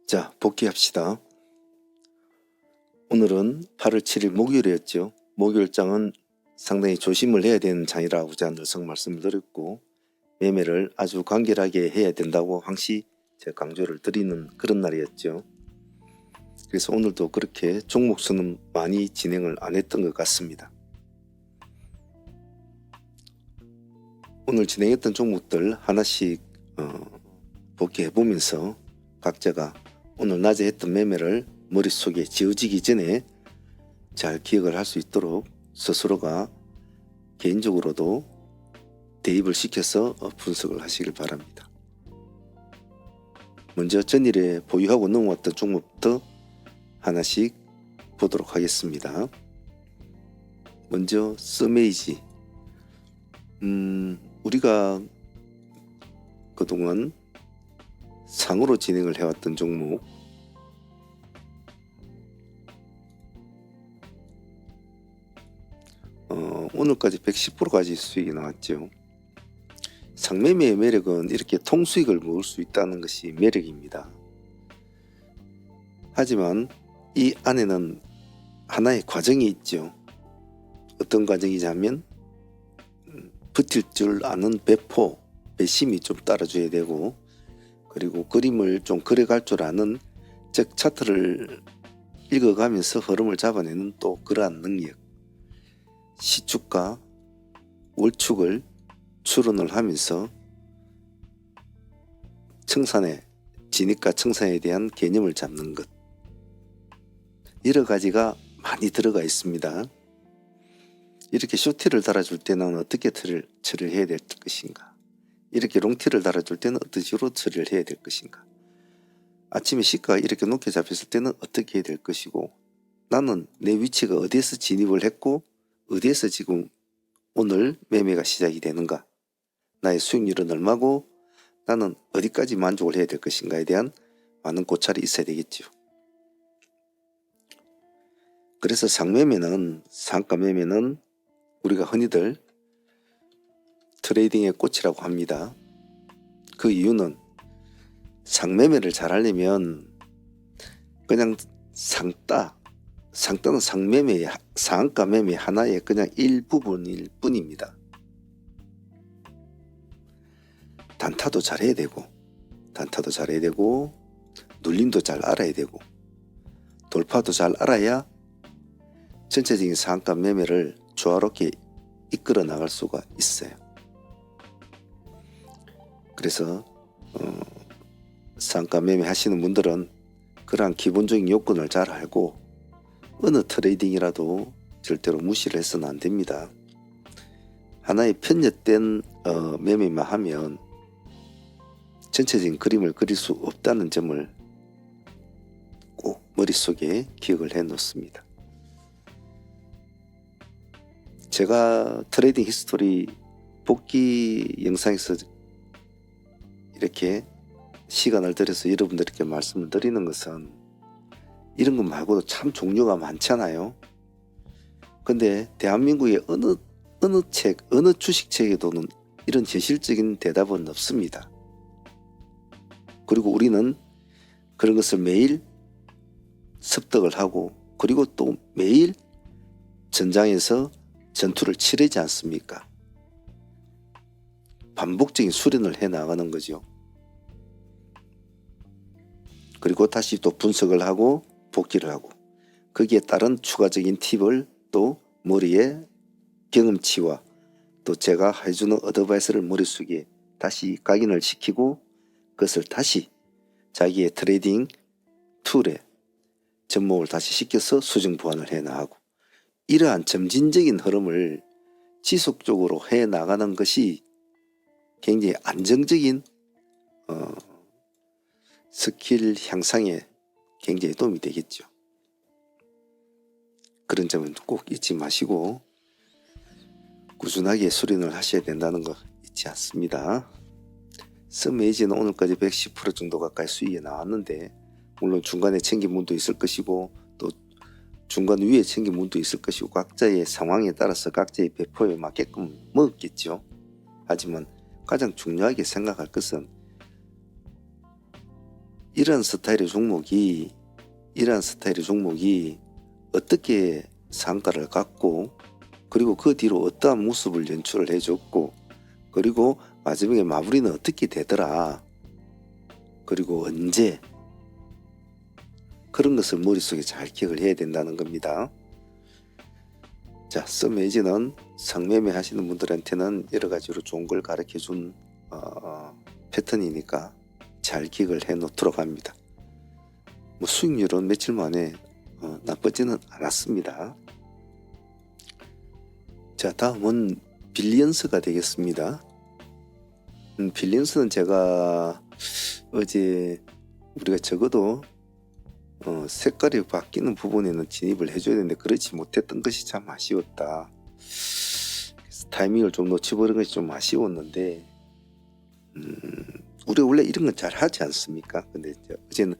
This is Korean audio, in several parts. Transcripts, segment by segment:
자, 복귀합시다. 오늘은 8월 7일 목요일이었죠. 목요일장은 상당히 조심을 해야 되는 장이라고 제가 늘상 말씀을 드렸고, 매매를 아주 간결하게 해야 된다고 항시 제가 강조를 드리는 그런 날이었죠. 그래서 오늘도 그렇게 종목 수는 많이 진행을 안 했던 것 같습니다. 오늘 진행했던 종목들 하나씩 복귀해 보면서 각자가 오늘 낮에 했던 매매를 머릿속에 지워지기 전에 잘 기억을 할 수 있도록 스스로가 개인적으로도 대입을 시켜서 분석을 하시길 바랍니다. 먼저 전일에 보유하고 넘어왔던 종목부터 하나씩 보도록 하겠습니다. 먼저 스메이지. 우리가 그동안 상으로 진행을 해왔던 종목, 오늘까지 110%까지 수익이 나왔죠. 상매매의 매력은 이렇게 통수익을 먹을 수 있다는 것이 매력입니다. 하지만 이 안에는 하나의 과정이 있죠. 어떤 과정이냐면 버틸 줄 아는 배포, 배심이 좀 따라줘야 되고, 그리고 그림을 좀 그려갈 줄 아는, 즉 차트를 읽어가면서 흐름을 잡아내는 또 그러한 능력, 시축과 월축을 추론을 하면서 청산에, 진입과 청산에 대한 개념을 잡는 것, 여러 가지가 많이 들어가 있습니다. 이렇게 숏티를 달아줄 때는 어떻게 처리를 해야 될 것인가, 이렇게 롱티를 달아줄 때는 어떤 식으로 처리를 해야 될 것인가, 아침에 시가가 이렇게 높게 잡혔을 때는 어떻게 해야 될 것이고, 나는 내 위치가 어디에서 진입을 했고 어디에서 지금 오늘 매매가 시작이 되는가, 나의 수익률은 얼마고 나는 어디까지 만족을 해야 될 것인가에 대한 많은 고찰이 있어야 되겠죠. 그래서 상매매는, 상가 매매는 우리가 흔히들 트레이딩의 꽃이라고 합니다. 그 이유는 상매매를 잘 하려면 그냥 상따는 상매매, 상가 매매 하나의 그냥 일부분일 뿐입니다. 단타도 잘해야 되고, 눌림도 잘 알아야 되고, 돌파도 잘 알아야 전체적인 상가 매매를 조화롭게 이끌어 나갈 수가 있어요. 그래서 상가 매매 하시는 분들은 그러한 기본적인 요건을 잘 알고, 어느 트레이딩이라도 절대로 무시를 해서는 안 됩니다. 하나의 편협된 매매만 하면 전체적인 그림을 그릴 수 없다는 점을 꼭 머릿속에 기억을 해 놓습니다. 제가 트레이딩 히스토리 복귀 영상에서 이렇게 시간을 들여서 여러분들께 말씀을 드리는 것은, 이런 것 말고도 참 종류가 많잖아요. 근데 대한민국의 어느 주식책에도는 이런 현실적인 대답은 없습니다. 그리고 우리는 그런 것을 매일 습득을 하고, 그리고 또 매일 전장에서 전투를 치르지 않습니까? 반복적인 수련을 해 나가는 거죠. 그리고 다시 또 분석을 하고 복귀를 하고, 거기에 따른 추가적인 팁을 또 머리에 경험치와 또 제가 해주는 어드바이스를 머릿속에 다시 각인을 시키고, 그것을 다시 자기의 트레이딩 툴에 접목을 다시 시켜서 수정 보완을 해 나가고, 이러한 점진적인 흐름을 지속적으로 해 나가는 것이 굉장히 안정적인 스킬 향상에 굉장히 도움이 되겠죠. 그런 점은 꼭 잊지 마시고 꾸준하게 수련을 하셔야 된다는 거 잊지 않습니다. 스메이지는 오늘까지 110% 정도 가까이 수익이 나왔는데, 물론 중간에 챙긴 분도 있을 것이고 또 중간 위에 챙긴 분도 있을 것이고, 각자의 상황에 따라서 각자의 배포에 맞게끔 먹었겠죠. 하지만 가장 중요하게 생각할 것은 이러한 스타일의 종목이 어떻게 상가를 갖고 그리고 그 뒤로 어떠한 모습을 연출을 해줬고 그리고 마지막에 마무리는 어떻게 되더라 그리고 언제 그런 것을 머릿속에 잘 기억을 해야 된다는 겁니다. 자, 썸에이지는 상매매 하시는 분들한테는 여러 가지로 좋은 걸 가르쳐 준 패턴이니까 잘 기억을 해 놓도록 합니다. 뭐 수익률은 며칠 만에 나쁘지는 않았습니다. 자, 다음은 빌리언스가 되겠습니다. 빌리언스는 제가 어제 우리가 적어도 색깔이 바뀌는 부분에는 진입을 해줘야 되는데 그렇지 못했던 것이 참 아쉬웠다. 그래서 타이밍을 좀 놓쳐버린 것이 좀 아쉬웠는데 우리 원래 이런 건 잘 하지 않습니까? 근데 어제는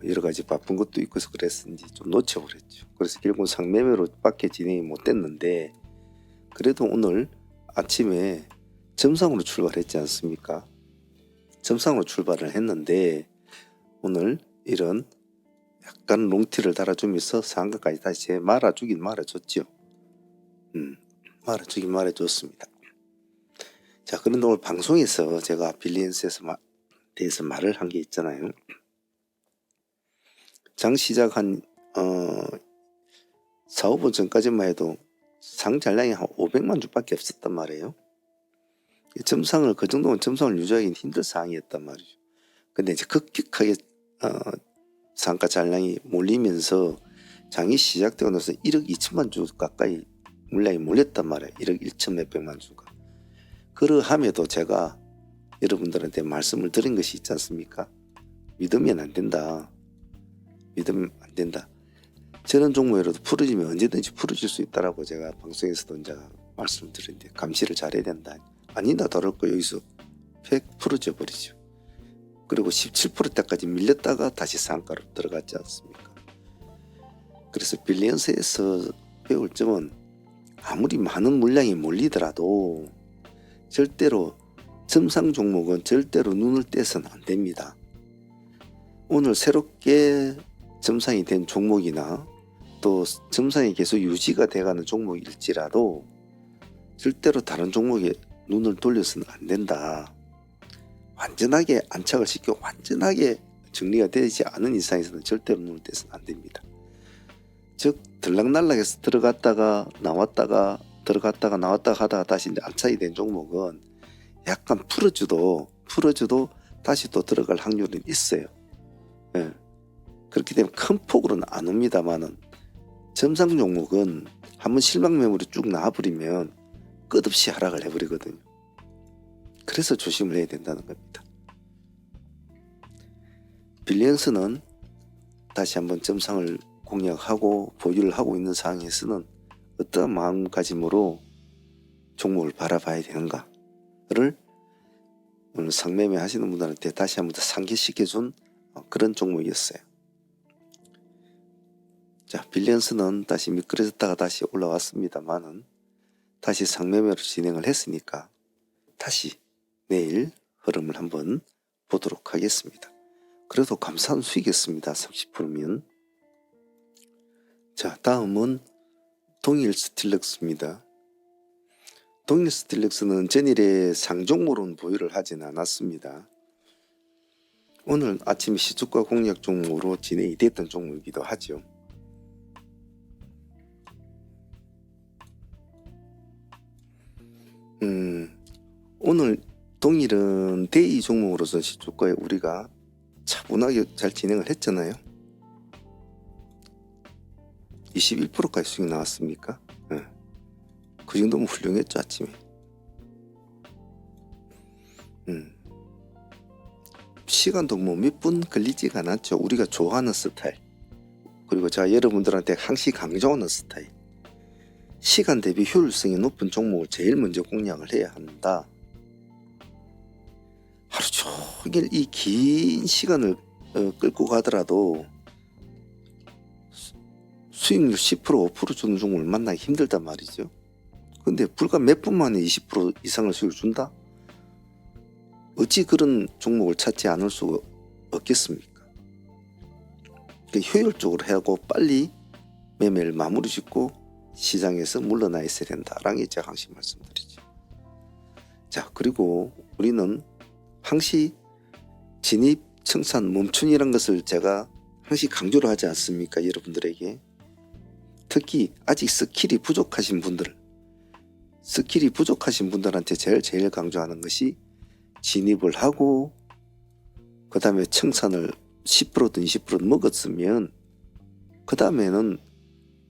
여러 가지 바쁜 것도 있고 해서 그랬는지 좀 놓쳐버렸죠. 그래서 결국 상매매로 밖에 진행이 못 됐는데 그래도 오늘 아침에 점상으로 출발했지 않습니까? 점상으로 출발을 했는데 오늘 이런 약간 롱티를 달아주면서 상가까지 다시 말아주긴 말아줬죠. 말아주긴 말아줬습니다. 자, 그런데 오늘 방송에서 제가 빌리언스에서 대해서 말을 한 게 있잖아요. 장 시작 한 4, 5분 전까지만 해도 상장량이 한 500만 주밖에 없었단 말이에요. 점상을 그 정도면 점상을 유지하기는 힘든 상황이었단 말이죠. 근데 이제 급격하게 상가 잔량이 몰리면서 장이 시작되고 나서 1억 2천만 주 가까이 물량이 몰렸단 말이에요. 1억 1천 몇백만 주가. 그러함에도 제가 여러분들한테 말씀을 드린 것이 있지 않습니까? 믿으면 안 된다. 믿으면 안 된다. 저런 종목이라도 풀어지면 언제든지 풀어질 수 있다라고 제가 방송에서도 이제 말씀을 드렸는데 감시를 잘해야 된다. 아니다 다를 거 여기서 팩 풀어져 버리죠. 그리고 17%대까지 밀렸다가 다시 상가로 들어갔지 않습니까? 그래서 빌리언스에서 배울 점은 아무리 많은 물량이 몰리더라도 절대로 점상 종목은 절대로 눈을 떼서는 안 됩니다. 오늘 새롭게 점상이 된 종목이나 또 점상이 계속 유지가 돼가는 종목일지라도 절대로 다른 종목에 눈을 돌려서는 안 된다. 완전하게 안착을 시켜 완전하게 정리가 되지 않은 이상에서는 절대로 눈을 떼서는 안 됩니다. 즉 들락날락해서 들어갔다가 나왔다가 들어갔다가 나왔다가 하다가 다시 이제 안착이 된 종목은 약간 풀어줘도 다시 또 들어갈 확률은 있어요. 예. 그렇기 때문에 큰 폭으로는 안 옵니다만은 점상 종목은 한번 실망 매물이 쭉 나와버리면 끝없이 하락을 해버리거든요. 그래서 조심을 해야 된다는 겁니다. 빌리언스는 다시 한번 점상을 공략하고 보유를 하고 있는 상황에서는 어떠한 마음가짐으로 종목을 바라봐야 되는가를 오늘 상매매 하시는 분들한테 다시 한번 더 상기시켜준 그런 종목이었어요. 자, 빌리언스는 다시 미끄러졌다가 다시 올라왔습니다만은 다시 상매매로 진행을 했으니까 다시 내일 흐름을 한번 보도록 하겠습니다. 그래도 감사한 수익이었습니다. 30%면. 자, 다음은 동일 스틸렉스입니다. 동일 스틸렉스는 전일에 상종목으로는 보유를 하진 않았습니다. 오늘 아침 시초가 공략 종목으로 진행이 됐던 종목이기도 하죠. 오늘 동일은 대의 종목으로서 시초가에 우리가 차분하게 잘 진행을 했잖아요. 21%까지 수익 나왔습니까? 네. 그 정도면 훌륭했죠. 아침에. 시간도 뭐 몇 분 걸리지가 않았죠. 우리가 좋아하는 스타일. 그리고 제가 여러분들한테 항시 강조하는 스타일. 시간 대비 효율성이 높은 종목을 제일 먼저 공략을 해야 한다. 하루 종일 이 긴 시간을 끌고 가더라도 수익률 10% 5% 주는 종목을 만나기 힘들단 말이죠. 근데 불과 몇 분 만에 20% 이상을 수익을 준다? 어찌 그런 종목을 찾지 않을 수 없겠습니까? 효율적으로 하고 빨리 매매를 마무리 짓고 시장에서 물러나 있어야 된다라는 게 제가 항상 말씀드리죠. 자, 그리고 우리는 항시 진입, 청산, 멈춤이라는 것을 제가 항상 강조를 하지 않습니까? 여러분들에게. 특히 아직 스킬이 부족하신 분들한테 제일 강조하는 것이 진입을 하고 그 다음에 청산을 10%든 20%든 먹었으면 그 다음에는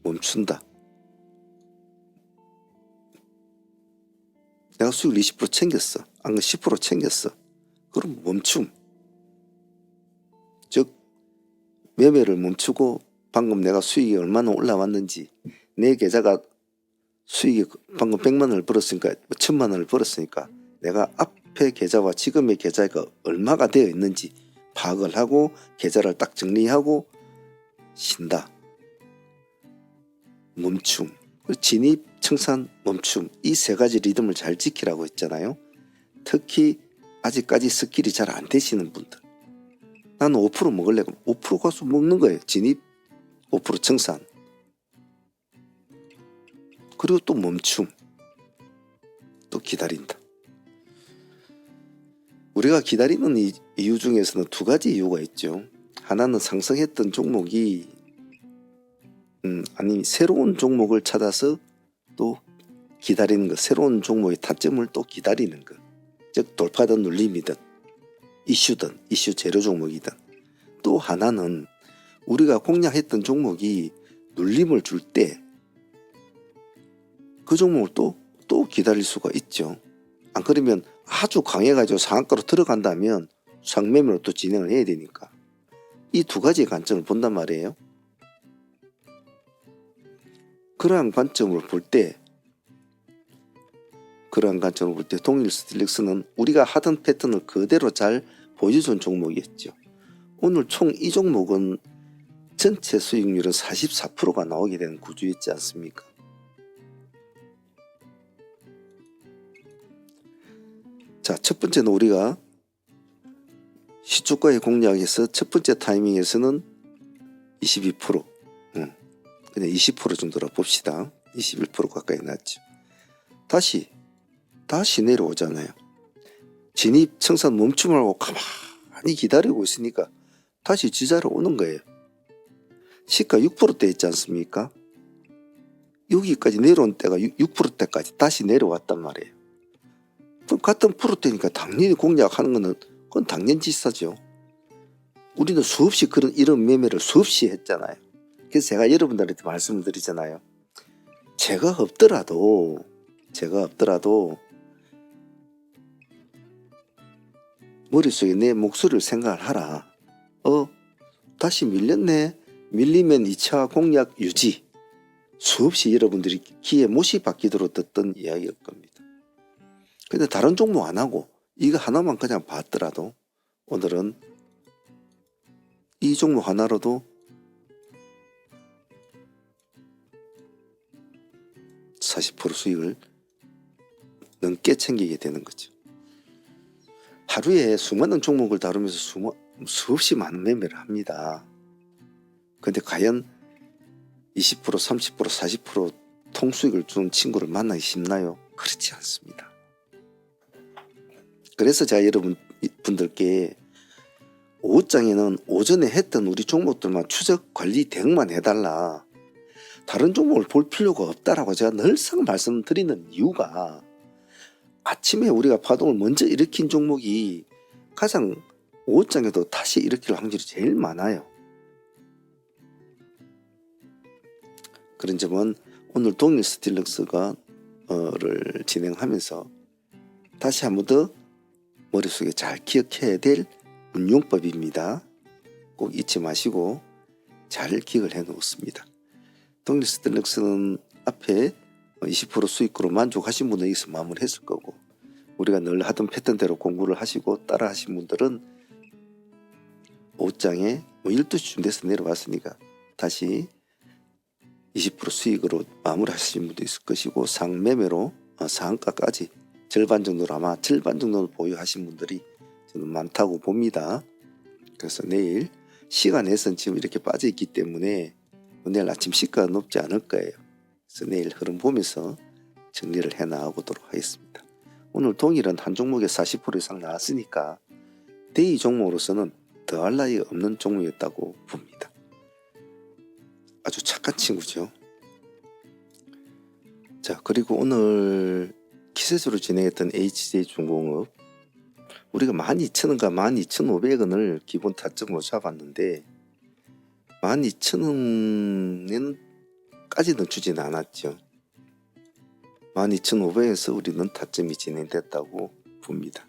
멈춘다. 내가 수익을 20% 챙겼어. 안 그러면 10% 챙겼어. 그럼 멈춤. 즉 매매를 멈추고 방금 내가 수익이 얼마나 올라왔는지, 내 계좌가 수익이 방금 100만 원을 벌었으니까 1000만 원을 벌었으니까 내가 앞에 계좌와 지금의 계좌가 얼마가 되어 있는지 파악을 하고 계좌를 딱 정리하고 쉰다. 멈춤. 진입, 청산, 멈춤. 이 세 가지 리듬을 잘 지키라고 했잖아요. 특히 아직까지 스킬이 잘 안 되시는 분들. 나는 5% 먹을래. 그럼 5% 가서 먹는 거예요. 진입, 5% 청산. 그리고 또 멈춤. 또 기다린다. 우리가 기다리는 이유 중에서는 두 가지 이유가 있죠. 하나는 상승했던 종목이 아니 새로운 종목을 찾아서 또 기다리는 것, 새로운 종목의 타점을 또 기다리는 것. 즉 돌파든 눌림이든 이슈든 이슈 재료 종목이든. 또 하나는 우리가 공략했던 종목이 눌림을 줄 때 그 종목을 또 기다릴 수가 있죠. 안 그러면 아주 강해가지고 상한가로 들어간다면 상매매로 또 진행을 해야 되니까. 이 두 가지의 관점을 본단 말이에요. 그러한 관점으로 볼 때 동일 스틸렉스는 우리가 하던 패턴을 그대로 잘 보여준 종목이었죠. 오늘 총 이 종목은 전체 수익률은 44%가 나오게 되는 구조였지 않습니까? 자, 첫 번째는 우리가 시초가의 공략에서 첫 번째 타이밍에서는 22%, 그냥 20% 정도로 봅시다. 21% 가까이 났죠. 다시 내려오잖아요. 진입, 청산 멈춤하고 가만히 기다리고 있으니까 다시 지자로 오는 거예요. 시가 6%대 있지 않습니까? 여기까지 내려온 때가 6%대까지 다시 내려왔단 말이에요. 그럼 같은 프로테니까 당연히 공략하는 거는 그건 당연지사죠. 우리는 수없이 이런 매매를 수없이 했잖아요. 그래서 제가 여러분들한테 말씀을 드리잖아요. 제가 없더라도 머릿속에 내 목소리를 생각을 하라. 다시 밀렸네. 밀리면 2차 공략 유지. 수없이 여러분들이 귀에 못이 박히도록 듣던 이야기일 겁니다. 근데 다른 종목 안 하고 이거 하나만 그냥 봤더라도 오늘은 이 종목 하나로도 40% 수익을 넘게 챙기게 되는 거죠. 하루에 수많은 종목을 다루면서 수없이 많은 매매를 합니다. 근데 과연 20%, 30%, 40% 통수익을 주는 친구를 만나기 쉽나요? 그렇지 않습니다. 그래서 제가 여러분들께 오후장에는 오전에 했던 우리 종목들만 추적 관리 대응만 해달라. 다른 종목을 볼 필요가 없다라고 제가 늘상 말씀드리는 이유가 아침에 우리가 파동을 먼저 일으킨 종목이 가장 오후장에도 다시 일으킬 확률이 제일 많아요. 그런 점은 오늘 동일 스틸렉스가 를 진행하면서 다시 한 번 더 머릿속에 잘 기억해야 될 운용법입니다. 꼭 잊지 마시고 잘 기억을 해 놓습니다. 동일 스틸렉스는 앞에 20% 수익으로 만족하신 분은 여기서 마무리했을 거고, 우리가 늘 하던 패턴대로 공부를 하시고 따라 하신 분들은 오후장에 12시쯤 돼서 내려왔으니까 다시 20% 수익으로 마무리 하시는 분도 있을 것이고, 상매매로 상한가까지 절반 정도는 보유하신 분들이 저는 많다고 봅니다. 그래서 내일 시간 내선 지금 이렇게 빠져 있기 때문에 내일 아침 시가가 높지 않을 거예요. 그래서 내일 흐름 보면서 정리를 해 나가보도록 하겠습니다. 오늘 동일은 한 종목에 40% 이상 나왔으니까 데이 종목으로서는 더할 나위 없는 종목이었다고 봅니다. 아주 착한 친구죠. 자, 그리고 오늘 기세주로 진행했던 HJ중공업 우리가 12,000원과 12,500원을 기본 타점으로 잡았는데 12,000원까지는 주지는 않았죠. 12,500원에서 우리는 타점이 진행됐다고 봅니다.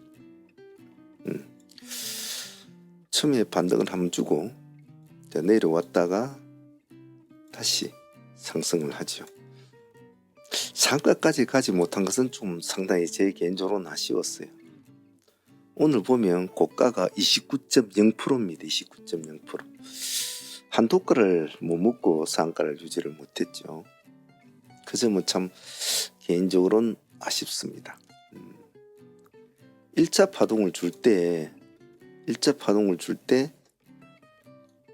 처음에 반등을 한번 주고 내려왔다가 다시 상승을 하죠. 상가까지 가지 못한 것은 좀 상당히 제 개인적으로는 아쉬웠어요. 오늘 보면 고가가 29.0%입니다. 29.0%. 한도가를 못 먹고 상가를 유지를 못했죠. 그 점은 참 개인적으로는 아쉽습니다. 1차 파동을 줄 때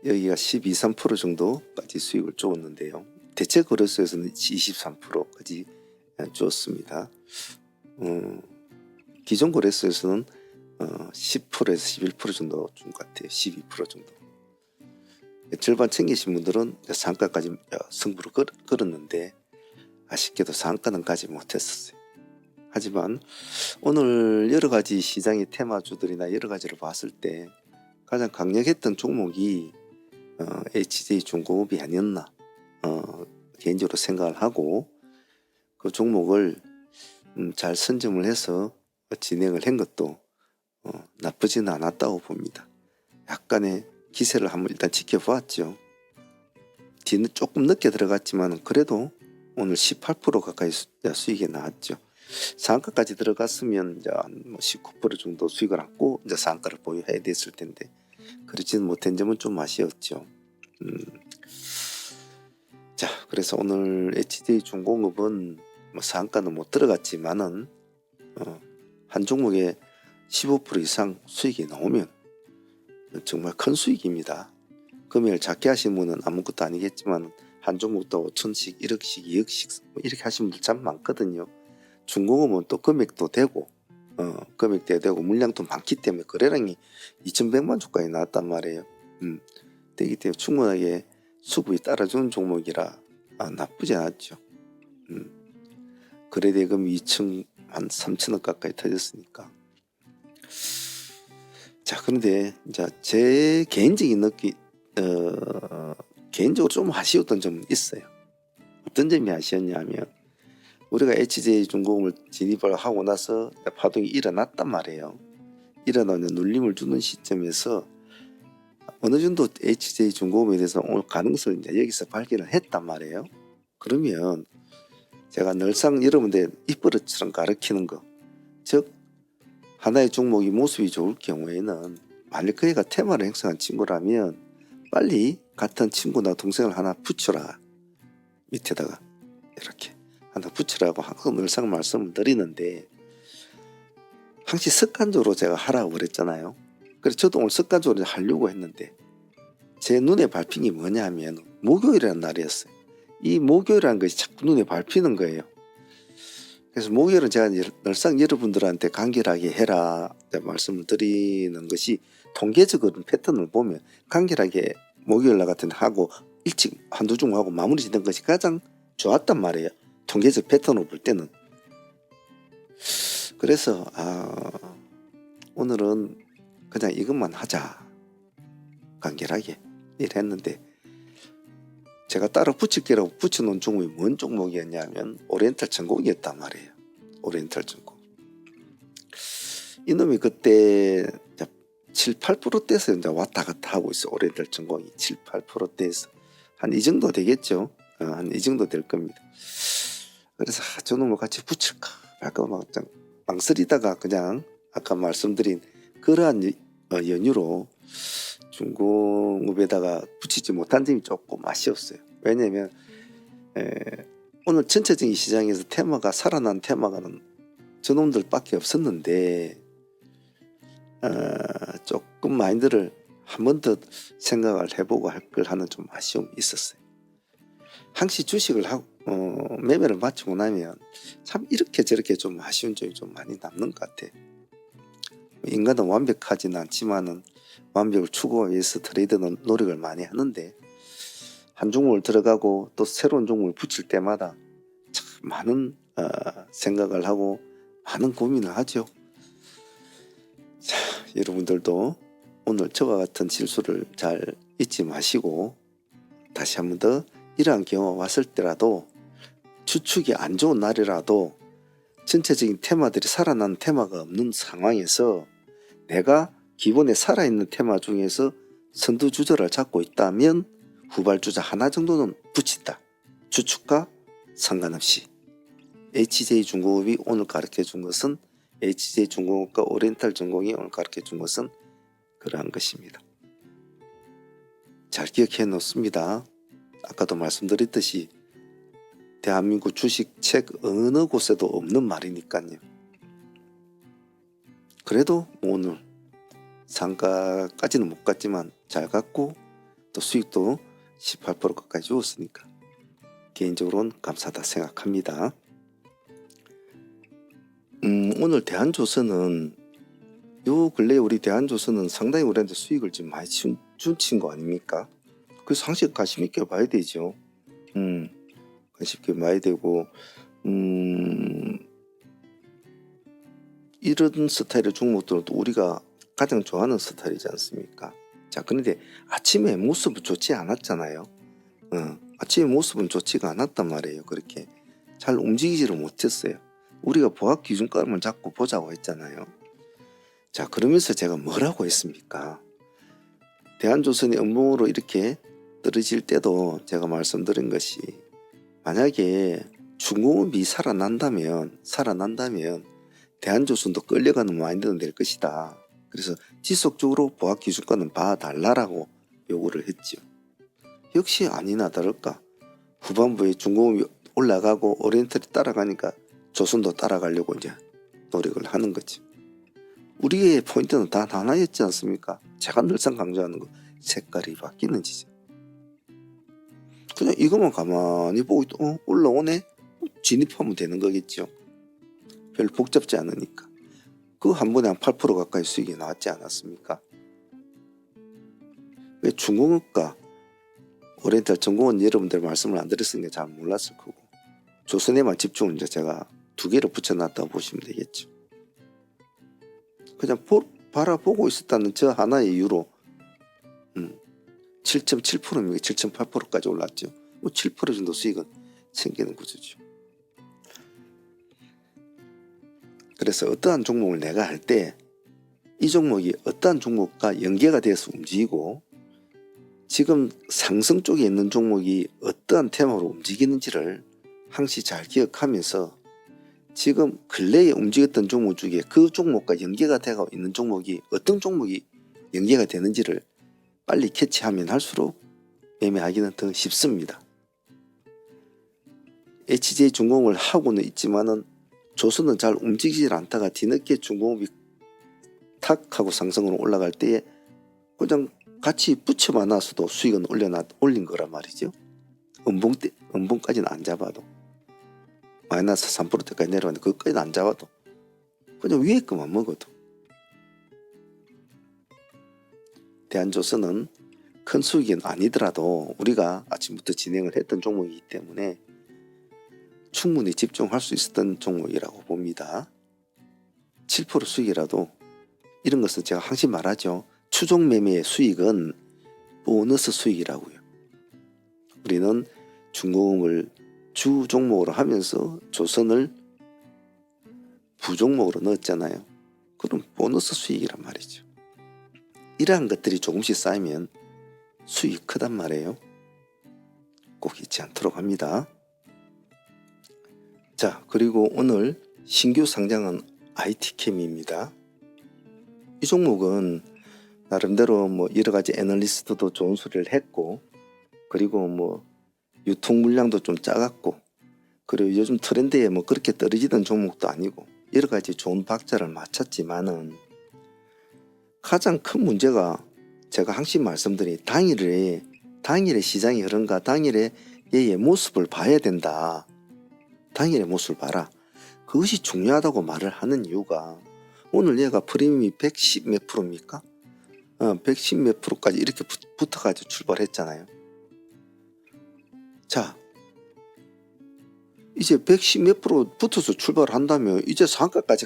여기가 12, 3% 정도까지 수익을 줬는데요. 대체 거래소에서는 23%까지 줬습니다. 기존 거래소에서는 10%에서 11% 정도 준 것 같아요. 12% 정도. 절반 챙기신 분들은 상가까지 승부를 걸었는데 아쉽게도 상가는 가지 못했었어요. 하지만 오늘 여러 가지 시장의 테마주들이나 여러 가지를 봤을 때 가장 강력했던 종목이 HJ중공업이 아니었나 개인적으로 생각을 하고 그 종목을 잘 선점을 해서 진행을 한 것도 나쁘지는 않았다고 봅니다. 약간의 기세를 한번 일단 지켜보았죠. 뒤는 조금 늦게 들어갔지만 그래도 오늘 18% 가까이 수익이 나왔죠. 상가까지 들어갔으면 이제 19% 정도 수익을 안고 이제 상가를 보유해야 됐을 텐데 그렇지는 못한 점은 좀 아쉬웠죠. 자, 그래서 오늘 HJ중공업은 상가는 못 들어갔지만은 한 종목에 15% 이상 수익이 나오면 정말 큰 수익입니다. 금액을 작게 하신 분은 아무것도 아니겠지만 한 종목도 5천씩, 1억씩, 2억씩 이렇게 하시는 분들 참 많거든요. 중공업은 또 금액도 되고 물량도 많기 때문에 거래량이 2,100만 주까지 나왔단 말이에요. 되기 때문에 충분하게 수급이 따라주는 종목이라 나쁘지 않았죠. 거래대금이 2천, 3천억 가까이 터졌으니까. 자, 그런데 이제 제 개인적인 개인적으로 좀 아쉬웠던 점은 있어요. 어떤 점이 아쉬웠냐면 우리가 HJ중공업을 진입을 하고 나서 파동이 일어났단 말이에요. 일어나는 눌림을 주는 시점에서 어느 정도 HJ중공업에 대해서 오늘 가능성을 이제 여기서 발견을 했단 말이에요. 그러면 제가 늘상 여러분들 입버릇처럼 가르치는 거, 즉 하나의 종목이 모습이 좋을 경우에는 만약 그 애가 테마를 형성한 친구라면 빨리 같은 친구나 동생을 하나 붙여라. 밑에다가 이렇게 하나 붙이라고 항상 늘상 말씀을 드리는데 항상 습관적으로 제가 하라고 그랬잖아요. 그래서 저도 오늘 습관적으로 하려고 했는데 제 눈에 밟힌 게 뭐냐면 목요일이라는 날이었어요. 이 목요일이라는 것이 자꾸 눈에 밟히는 거예요. 그래서 목요일은 제가 늘상 여러분들한테 간결하게 해라 말씀을 드리는 것이 통계적인 패턴을 보면 간결하게 목요일 날 같은 데 하고 일찍 한두 종 하고 마무리 짓는 것이 가장 좋았단 말이에요. 통계적 패턴으로 볼 때는. 그래서 오늘은 그냥 이것만 하자. 간결하게 일했는데 제가 따로 붙일게라고 붙여놓은 종목이 뭔 종목이었냐면 오리엔탈 전공이었단 말이에요. 오리엔탈 전공. 이놈이 그때 7, 8%대에서 이제 왔다 갔다 하고 있어. 오리엔탈 전공이 7, 8%대에서 한 이 정도 되겠죠. 한 이 정도 될 겁니다. 그래서 저놈을 같이 붙일까 말까 막 망설이다가 그냥 아까 말씀드린 그러한 연유로 중공업에다가 붙이지 못한 점이 조금 아쉬웠어요. 왜냐하면 오늘 전체적인 시장에서 테마가 살아난 테마가는 저놈들밖에 없었는데 조금 마인드를 한 번 더 생각을 해보고 할 걸 하는 좀 아쉬움이 있었어요. 항시 주식을 하고 매매를 마치고 나면 참 이렇게 저렇게 좀 아쉬운 점이 좀 많이 남는 것 같아요. 인간은 완벽하지는 않지만은 완벽을 추구하기 위해서 트레이더는 노력을 많이 하는데 한 종목을 들어가고 또 새로운 종목을 붙일 때마다 참 많은 생각을 하고 많은 고민을 하죠. 자, 여러분들도 오늘 저와 같은 실수를 잘 잊지 마시고 다시 한 번 더 이러한 경우가 왔을 때라도 추측이 안 좋은 날이라도 전체적인 테마들이 살아나는 테마가 없는 상황에서 내가 기본에 살아있는 테마 중에서 선두주자를 잡고 있다면 후발주자 하나 정도는 붙인다. 추측과 상관없이. HJ중공업이 오늘 가르쳐준 것은 HJ중공업과 오리엔탈전공이 오늘 가르쳐준 것은 그러한 것입니다. 잘 기억해 놓습니다. 아까도 말씀드렸듯이 대한민국 주식 책 어느 곳에도 없는 말이니까요. 그래도 오늘 상가까지는 못 갔지만 잘 갔고 또 수익도 18% 가까이 주었으니까 개인적으로는 감사하다 생각합니다. 오늘 대한조선은 요 근래 우리 대한조선은 상당히 우리한테 수익을 지금 많이 준 거 아닙니까? 그래서 상식 관심 있게 봐야 되죠. 관심 있게 봐야 되고 이런 스타일의 종목들은 또 우리가 가장 좋아하는 스타일이지 않습니까? 자, 그런데 아침에 모습은 좋지 않았잖아요. 아침에 모습은 좋지가 않았단 말이에요. 그렇게 잘 움직이지를 못했어요. 우리가 보합 기준가만 잡고 보자고 했잖아요. 자, 그러면서 제가 뭐라고 했습니까? 대한조선이 음봉으로 이렇게 떨어질 때도 제가 말씀드린 것이 만약에 중공업이 살아난다면 대한조선도 끌려가는 마인드는 될 것이다. 그래서 지속적으로 보합 기준가는 봐달라고 요구를 했죠. 역시 아니나 다를까 후반부에 중공업이 올라가고 오리엔탈이 따라가니까 조선도 따라가려고 이제 노력을 하는 거죠. 우리의 포인트는 단 하나였지 않습니까? 제가 늘상 강조하는 거 색깔이 바뀌는 지점. 그냥 이것만 가만히 보고 올라오네? 진입하면 되는 거겠죠. 별로 복잡지 않으니까. 그 한 번에 한 8% 가까이 수익이 나왔지 않았습니까? 왜 중공업과 오리엔탈 전공은 여러분들 말씀을 안 드렸으니까 잘 몰랐을 거고 조선에만 집중을 이제 제가 두 개를 붙여놨다고 보시면 되겠죠. 그냥 바라보고 있었다는 저 하나의 이유로 7.7%입니다. 7.8%까지 올랐죠. 뭐 7% 정도 수익은 생기는 구조죠. 그래서 어떠한 종목을 내가 할 때 이 종목이 어떠한 종목과 연계가 돼서 움직이고 지금 상승 쪽에 있는 종목이 어떠한 테마로 움직이는지를 항시 잘 기억하면서 지금 근래에 움직였던 종목 중에 그 종목과 연계가 되고 있는 종목이 어떤 종목이 연계가 되는지를 빨리 캐치하면 할수록 매매하기는 더 쉽습니다. HJ중공업을 하고는 있지만은 조선은 잘 움직이질 않다가 뒤늦게 중공업이 탁 하고 상승으로 올라갈 때에 그냥 같이 붙여만 놔서도 수익은 올린 거란 말이죠. 음봉까지는 안 잡아도 마이너스 3%대까지 내려왔는데 그것까지는 안 잡아도 그냥 위에 것만 먹어도 대한조선은 큰 수익은 아니더라도 우리가 아침부터 진행을 했던 종목이기 때문에 충분히 집중할 수 있었던 종목이라고 봅니다. 7% 수익이라도 이런 것은 제가 항상 말하죠. 추종 매매의 수익은 보너스 수익이라고요. 우리는 중공업을 주 종목으로 하면서 조선을 부종목으로 넣었잖아요. 그럼 보너스 수익이란 말이죠. 이러한 것들이 조금씩 쌓이면 수익이 크단 말이에요. 꼭 잊지 않도록 합니다. 자, 그리고 오늘 신규 상장은 IT캠입니다. 이 종목은 나름대로 뭐 여러 가지 애널리스트도 좋은 소리를 했고 그리고 뭐 유통 물량도 좀 작았고 그리고 요즘 트렌드에 뭐 그렇게 떨어지던 종목도 아니고 여러 가지 좋은 박자를 맞췄지만은 가장 큰 문제가 제가 항상 말씀드린 당일의 시장의 흐름과 당일의 얘의 모습을 봐야 된다. 당일의 모습을 봐라. 그것이 중요하다고 말을 하는 이유가 오늘 얘가 프리미엄이 110 몇 프로입니까? 110 몇 프로까지 이렇게 붙어가지고 출발했잖아요. 자, 이제 110 몇 프로 붙어서 출발한다면 이제 상가까지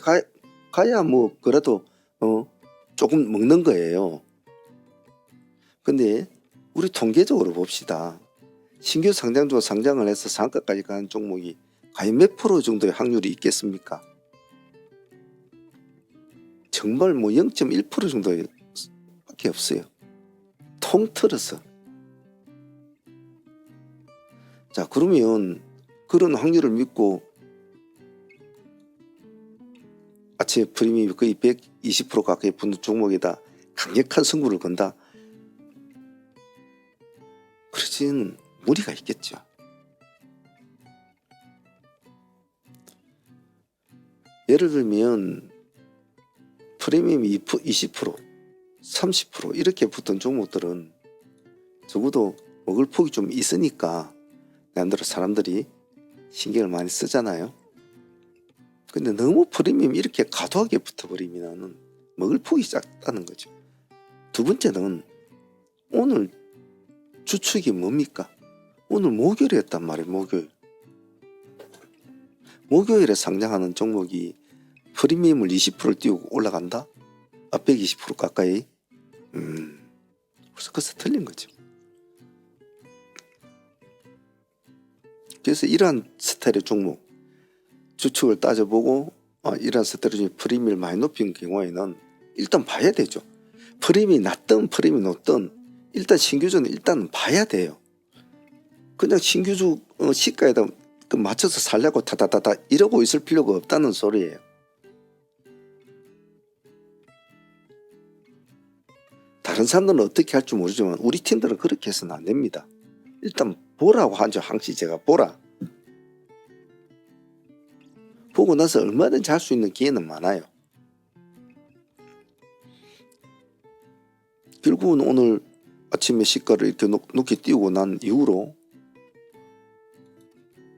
가야 뭐 그래도 조금 먹는 거예요. 근데 우리 통계적으로 봅시다. 신규 상장주가 상장을 해서 상가까지 가는 종목이 과연 몇 프로 정도의 확률이 있겠습니까? 정말 뭐 0.1% 정도밖에 없어요. 통틀어서. 자, 그러면 그런 확률을 믿고 아침에 프리미엄이 거의 120% 가까이 붙는 종목에다 강력한 승부를 건다. 그러지는 무리가 있겠죠. 예를 들면 프리미엄이 20%, 30% 이렇게 붙은 종목들은 적어도 먹을 폭이 좀 있으니까 남들 사람들이 신경을 많이 쓰잖아요. 근데 너무 프리미엄 이렇게 과도하게 붙어버리면 먹을 폭이 작다는 거죠. 두 번째는 오늘 주축이 뭡니까? 오늘 목요일이었단 말이에요. 목요일에 상장하는 종목이 프리미엄을 20%를 띄우고 올라간다? 120% 가까이? 벌써 그것은 틀린 거죠. 그래서 이러한 스타일의 종목 주축을 따져보고 이러한 스타일의 종목 프리미엄을 많이 높인 경우에는 일단 봐야 되죠. 프리미엄이 낮든 프리미엄이 높든 일단 신규주는 일단 봐야 돼요. 그냥 신규주 시가에다 맞춰서 살려고 다다다다 이러고 있을 필요가 없다는 소리예요. 다른 사람들은 어떻게 할지 모르지만 우리 팀들은 그렇게 해서는 안 됩니다. 일단 보라고 하죠. 항상 제가 보라. 보고 나서 얼마든지 할 수 있는 기회는 많아요. 결국은 오늘 아침에 시가를 이렇게 높게 띄우고 난 이후로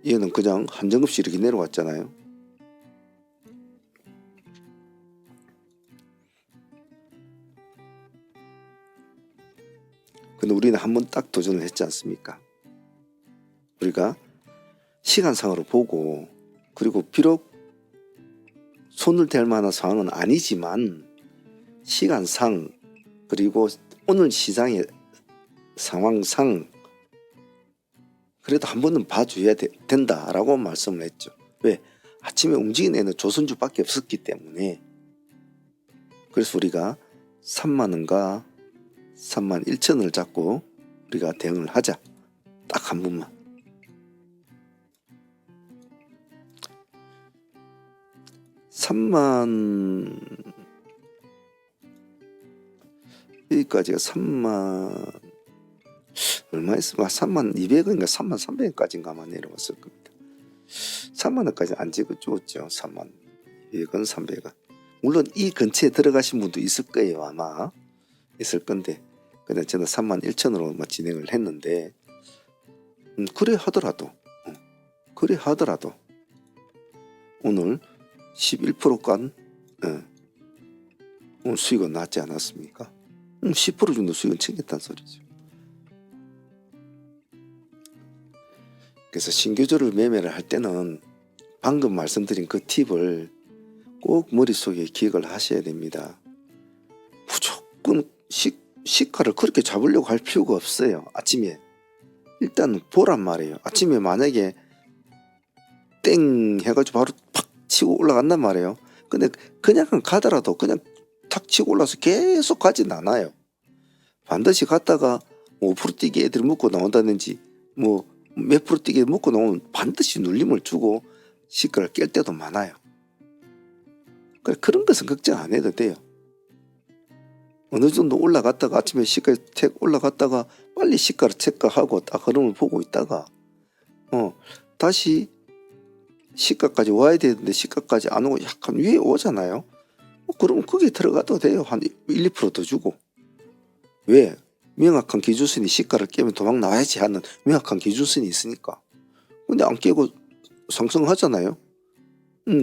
얘는 그냥 한정없이 이렇게 내려왔잖아요. 근데 우리는 한번 딱 도전을 했지 않습니까? 우리가 시간상으로 보고 그리고 비록 손을 댈 만한 상황은 아니지만 시간상 그리고 오늘 시장의 상황상 그래도 한 번은 봐줘야 된다라고 말씀을 했죠. 왜? 아침에 움직이는 애는 조선주밖에 없었기 때문에. 그래서 우리가 3만원과 31,000원을 잡고 우리가 대응을 하자. 딱 한 번만. 여기까지가 3만 얼마였을까? 3,200원인가 3,300원까지인가만 내려왔을 겁니다. 3만원까지 안 찍었죠. 3,200원, 300원. 물론 이 근처에 들어가신 분도 있을 거예요. 아마 있을 건데 근데 저는 31,000원으로 진행을 했는데 그래 하더라도 오늘 11%간 오늘 수익은 낮지 않았습니까? 10% 정도 수익은 챙겼다는 소리죠. 그래서 신규주를 매매를 할 때는 방금 말씀드린 그 팁을 꼭 머릿속에 기억을 하셔야 됩니다. 무조건 시가를 그렇게 잡으려고 할 필요가 없어요. 아침에 일단 보란 말이에요. 아침에 만약에 땡 해가지고 바로 팍 치고 올라간단 말이에요. 근데 그냥 가더라도 그냥 탁 치고 올라서 계속 가진 않아요. 반드시 갔다가 5% 뛰기 애들이 묶고 나온다든지 뭐 몇 프로 뛰기 묶고 나오면 반드시 눌림을 주고 시가를 깰 때도 많아요. 그런 것은 걱정 안 해도 돼요. 어느 정도 올라갔다가 아침에 시가에 tek 올라갔다가 빨리 시가를 체크하고 딱 흐름을 보고 있다가 다시 시가까지 와야 되는데 시가까지 안 오고 약간 위에 오잖아요. 그러면 거기에 들어가도 돼요. 한 1, 2% 더 주고. 왜? 명확한 기준선이 시가를 깨면 도망 나와야지 하는 명확한 기준선이 있으니까. 근데 안 깨고 상승하잖아요.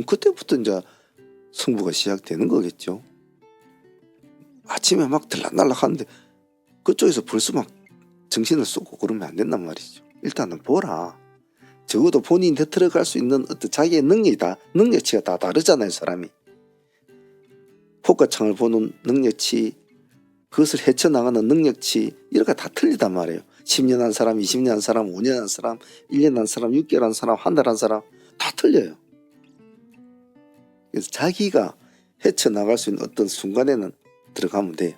그때부터 이제 승부가 시작되는 거겠죠. 아침에 막 들락날락 하는데 그쪽에서 벌써 막 정신을 쏟고 그러면 안 된단 말이죠. 일단은 보라. 적어도 본인이 들어갈 수 있는 어떤 자기의 능력치가 다 다르잖아요, 사람이. 포커창을 보는 능력치, 그것을 헤쳐나가는 능력치, 이렇게 다 틀리단 말이에요. 10년 한 사람, 20년 한 사람, 5년 한 사람, 1년 한 사람, 6개월 한 사람, 한 달 한 사람 다 틀려요. 그래서 자기가 헤쳐나갈 수 있는 어떤 순간에는 들어가면 돼요.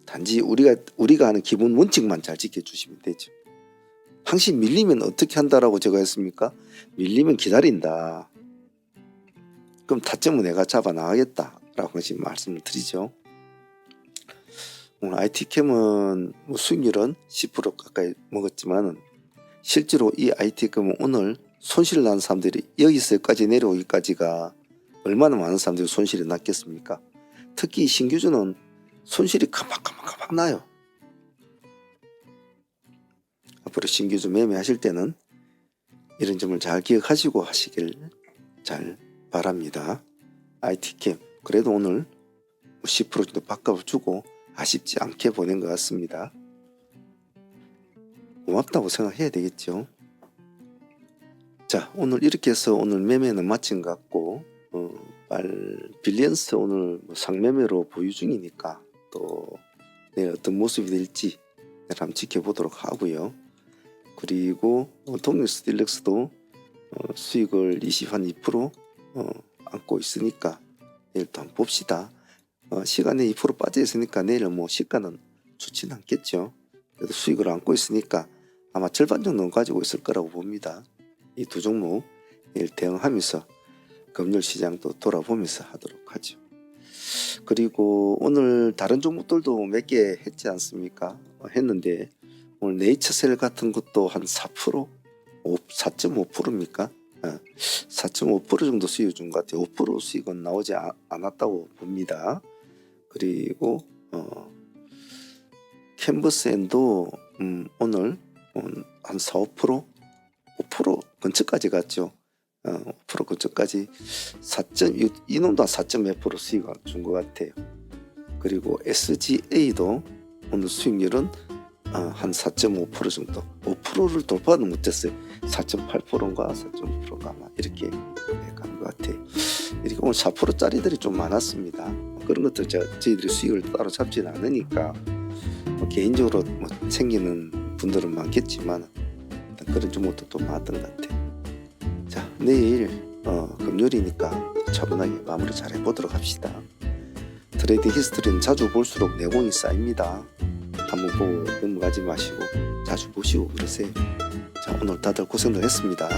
단지 우리가 하는 기본 원칙만 잘 지켜주시면 되죠. 항상 밀리면 어떻게 한다라고 제가 했습니까? 밀리면 기다린다. 그럼 타점은 내가 잡아 나가겠다라고 지금 말씀을 드리죠. 오늘 IT캠은 수익률은 10% 가까이 먹었지만 실제로 이 IT캠은 오늘 손실 난 사람들이 여기서까지 내려오기까지가 얼마나 많은 사람들이 손실이 났겠습니까? 특히 신규주는 손실이 깜빡깜빡 나요. 앞으로 신규주 매매하실 때는 이런 점을 잘 기억하시고 하시길 잘 바랍니다. IT캠 그래도 오늘 10% 정도 바꿔주고 아쉽지 않게 보낸 것 같습니다. 고맙다고 생각해야 되겠죠. 자, 오늘 이렇게 해서 오늘 매매는 마친 것 같고 빌리언스 오늘 상매매로 보유 중이니까 또 내일 어떤 모습이 될지 한번 지켜보도록 하고요. 그리고 동력스 딜렉스도 수익을 2% 안고 있으니까 내일 또 한번 봅시다. 시간에 2% 빠져 있으니까 내일은 뭐 시가는 좋지는 않겠죠. 그래도 수익을 안고 있으니까 아마 절반 정도는 가지고 있을 거라고 봅니다. 이 두 종목 내일 대응하면서 금요일 시장도 돌아보면서 하도록 하죠. 그리고 오늘 다른 종목들도 몇 개 했지 않습니까? 했는데 오늘 네이처셀 같은 것도 한 4%? 4.5%입니까? 4.5% 정도 수익을 준 것 같아요. 5% 수익은 나오지 않았다고 봅니다. 그리고 캔버스엔도 오늘 한 4, 5%? 5% 근처까지 갔죠. 5% 근처까지 이놈도 한 4.2% 수익을 준 것 같아요. 그리고 SGA도 오늘 수익률은 한 4.5% 정도 5%를 돌파는 못했어요. 4.8%인가 4.5%가 아마 이렇게 간 것 같아요. 이렇게 오늘 4%짜리들이 좀 많았습니다. 그런 것들 저희들이 수익을 따로 잡지는 않으니까 개인적으로 챙기는 분들은 많겠지만 그런 종목도 또 많았던 것 같아요. 자, 내일 금요일이니까 차분하게 마무리 잘 해보도록 합시다. 트레이딩 히스토리는 자주 볼수록 내공이 쌓입니다. 한번 보고 넘어가지 마시고 자주 보시고 그러세요. 자, 오늘 다들 고생들 했습니다.